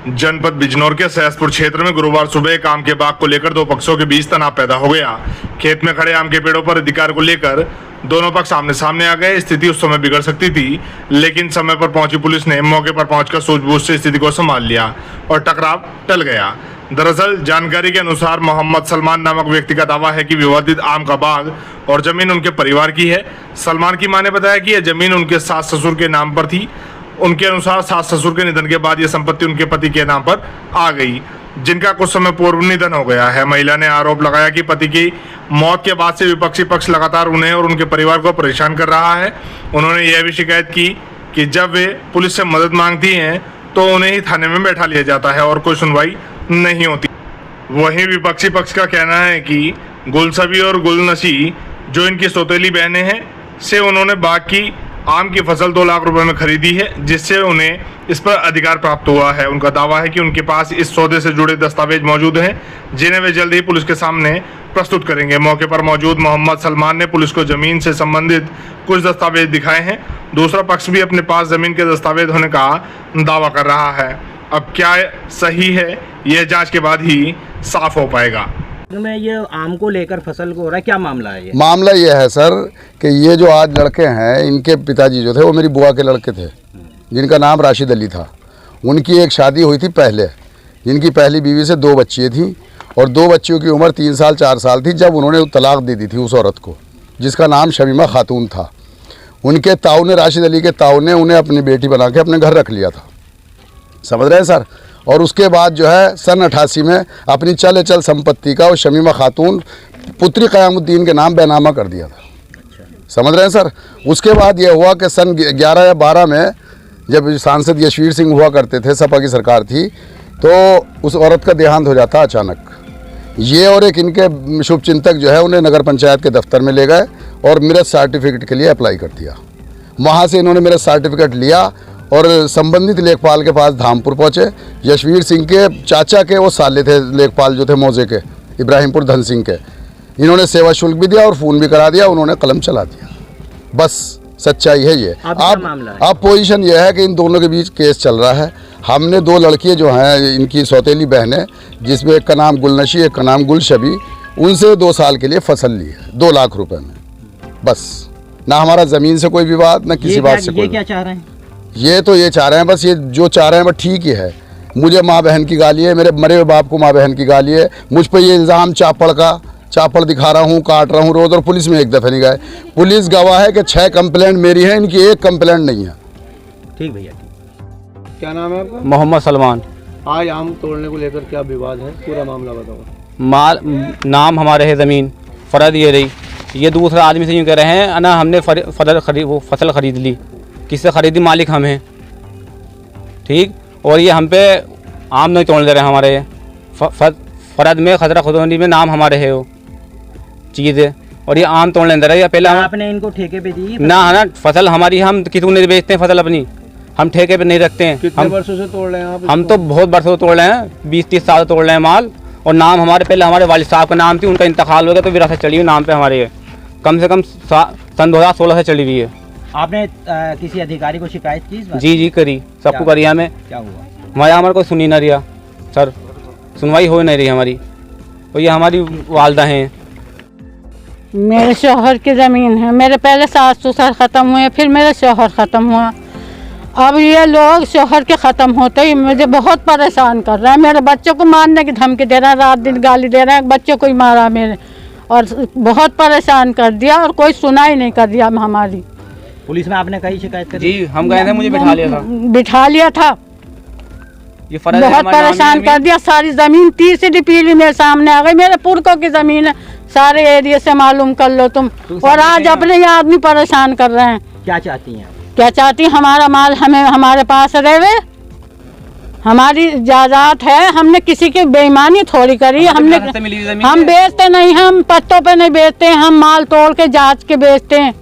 जनपद बिजनौर के सहसपुर क्षेत्र में गुरुवार सुबह एक आम के बाग को लेकर दो पक्षों के बीच तनाव पैदा हो गया। खेत में खड़े आम के पेड़ों पर अधिकार को लेकर दोनों पक्ष आमने सामने आ गए। स्थिति उस समय बिगड़ सकती थी, लेकिन समय पर पहुंची पुलिस ने मौके पर पहुंचकर सूझबूझ से स्थिति को संभाल लिया और टकराव टल गया। दरअसल जानकारी के अनुसार मोहम्मद सलमान नामक व्यक्ति का दावा है कि विवादित आम का बाग और जमीन उनके परिवार की है। सलमान की मां ने बताया कि यह जमीन उनके सास ससुर के नाम पर थी। उनके अनुसार सास ससुर के निधन के बाद यह संपत्ति उनके पति के नाम पर आ गई, जिनका कुछ समय पूर्व निधन हो गया है। महिला ने आरोप लगाया कि पति की मौत के बाद से विपक्षी पक्ष लगातार उन्हें और उनके परिवार को परेशान कर रहा है। उन्होंने यह भी शिकायत की कि जब वे पुलिस से मदद मांगती हैं तो उन्हें ही थाने में बैठा लिया जाता है और कोई सुनवाई नहीं होती। वहीं विपक्षी पक्ष का कहना है कि गुलछबी और गुलनशी, जो इनकी सौतेली बहनें हैं, से उन्होंने बाग की आम की फसल 2 लाख रुपए में खरीदी है, जिससे उन्हें इस पर अधिकार प्राप्त हुआ है। उनका दावा है कि उनके पास इस सौदे से जुड़े दस्तावेज मौजूद हैं, जिन्हें वे जल्द ही पुलिस के सामने प्रस्तुत करेंगे। मौके पर मौजूद मोहम्मद सलमान ने पुलिस को जमीन से संबंधित कुछ दस्तावेज दिखाए हैं। दूसरा पक्ष भी अपने पास जमीन के दस्तावेज होने का दावा कर रहा है। अब क्या सही है, यह जांच के बाद ही साफ हो पाएगा। में ये आम को लेकर फसल को हो रहा है, क्या मामला है? मामला ये है सर कि ये जो आज लड़के हैं, इनके पिताजी जो थे वो मेरी बुआ के लड़के थे, जिनका नाम राशिद अली था। उनकी एक शादी हुई थी पहले, जिनकी पहली बीवी से 2 बच्चियाँ थीं और 2 बच्चियों की उम्र 3 साल 4 साल थी जब उन्होंने तलाक दे दी थी उस औरत को, जिसका नाम शमीमा खातून था। उनके ताऊ ने, राशिद अली के ताऊ ने उन्हें अपनी बेटी बना के अपने घर रख लिया था, समझ रहे हैं सर। और उसके बाद जो है सन 88 में अपनी चल संपत्ति का वो शमीमा खातून पुत्री क़यामुद्दीन के नाम बेनामा कर दिया था, समझ रहे हैं सर। उसके बाद ये हुआ कि सन 11 या 12 में जब सांसद यशवीर सिंह हुआ करते थे, सपा की सरकार थी, तो उस औरत का देहांत हो जाता अचानक। ये और एक इनके शुभचिंतक जो है उन्हें नगर पंचायत के दफ्तर में ले गए और मृत सर्टिफिकेट के लिए अप्लाई कर दिया। वहाँ से इन्होंने मृत सर्टिफिकेट लिया और संबंधित लेखपाल के पास धामपुर पहुँचे। यशवीर सिंह के चाचा के वो साले थे लेखपाल जो थे मौजे के, इब्राहिमपुर धन सिंह के। इन्होंने सेवा शुल्क भी दिया और फ़ोन भी करा दिया, उन्होंने कलम चला दिया। बस सच्चाई है ये। अब पोजीशन ये है कि इन दोनों के बीच केस चल रहा है। हमने 2 लड़कियाँ जो हैं इनकी सौतेली बहनें, जिसमें एक का नाम गुलनशी, एक का नाम गुलछबी, उनसे 2 साल के लिए फसल ली है 2 लाख रुपए में। बस, ना हमारा ज़मीन से कोई विवाद, ना किसी बात से कोई। क्या चाह रहे हैं? ये तो ये चाह रहे हैं, बस ये जो चाह रहे हैं बस ठीक ही है। मुझे माँ बहन की गाली है, मेरे मरे हुए बाप को माँ बहन की गाली है। मुझ पर ये इल्ज़ाम चापड़ दिखा रहा हूँ, काट रहा हूँ रोज़, और पुलिस में एक दफ़े नहीं गए। पुलिस गवाह है कि 6 कंप्लेंट मेरी है, इनकी 1 कंप्लेंट नहीं है। ठीक भैया। क्या नाम है आपका? मोहम्मद सलमान। आज आम तोड़ने को लेकर क्या विवाद है, पूरा मामला बताओ। नाम हमारे है ज़मीन, फ़र्द ये रही, ये दूसरा आदमी से यूँ कह रहे हैं ना हमने वो फसल ख़रीद ली, किससे ख़रीदी, मालिक हम हैं, ठीक। और ये हम पे आम नहीं तोड़ दे रहे हैं, हमारे फ़र्द में खतरा खुदोनी में नाम हमारे है वो चीज़ है, और ये आम तोड़ने दे रहे हैं। पहले आपने इनको ठेके पे दी? ना, फसल हमारी, हम किसी को नहीं बेचते हैं फसल अपनी, हम ठेके पे नहीं रखते हैं। कितने वर्षों से तोड़ रहे हैं आप? हम तो बहुत वर्षों से तोड़ रहे हैं, 20-30 साल तोड़ रहे हैं माल। और नाम हमारे, पहले हमारे वालिद साहब का नाम थी, उनका इंतकाल हो गया तो विरासत चली हुई नाम पे हमारे है, कम से कम सन 2016 से चली हुई है। आपने किसी अधिकारी को शिकायत की इस बात? जी करी, सबको करी हमें। क्या हुआ? हमारे कोई सुनी ना रहा सर, सुनवाई हो नहीं रही हमारी। और ये हमारी वालदा हैं। मेरे शौहर की ज़मीन है, मेरे पहले सास ससुर ख़त्म हुए, फिर मेरे शौहर ख़त्म हुआ। अब ये लोग शौहर के ख़त्म होते ही मुझे बहुत परेशान कर रहे हैं। मेरे बच्चों को मारने की धमकी दे रहे हैं, रात दिन गाली दे रहे हैं, बच्चों को ही मारा मेरे, और बहुत परेशान कर दिया और कोई सुनाई नहीं कर दिया हमारी। पुलिस में आपने कहीं शिकायत करी? जी हम गए थे, मुझे बिठा लिया था, ये बहुत परेशान कर दिया। सारी ज़मीन तीसरी पीली मेरे सामने आ गई, मेरे पुरखों की ज़मीन है, सारे एरिया से मालूम कर लो तुम। और आज अपने ये आदमी परेशान कर रहे हैं। क्या चाहती हैं? क्या चाहती? हमारा माल हमें हमारे पास रहे, हमारी जायदाद है, हमने किसी की बेईमानी थोड़ी करी। हम बेचते नहीं, हम पत्तों पे नहीं बेचते, हम माल तोड़ के जांच के बेचते हैं।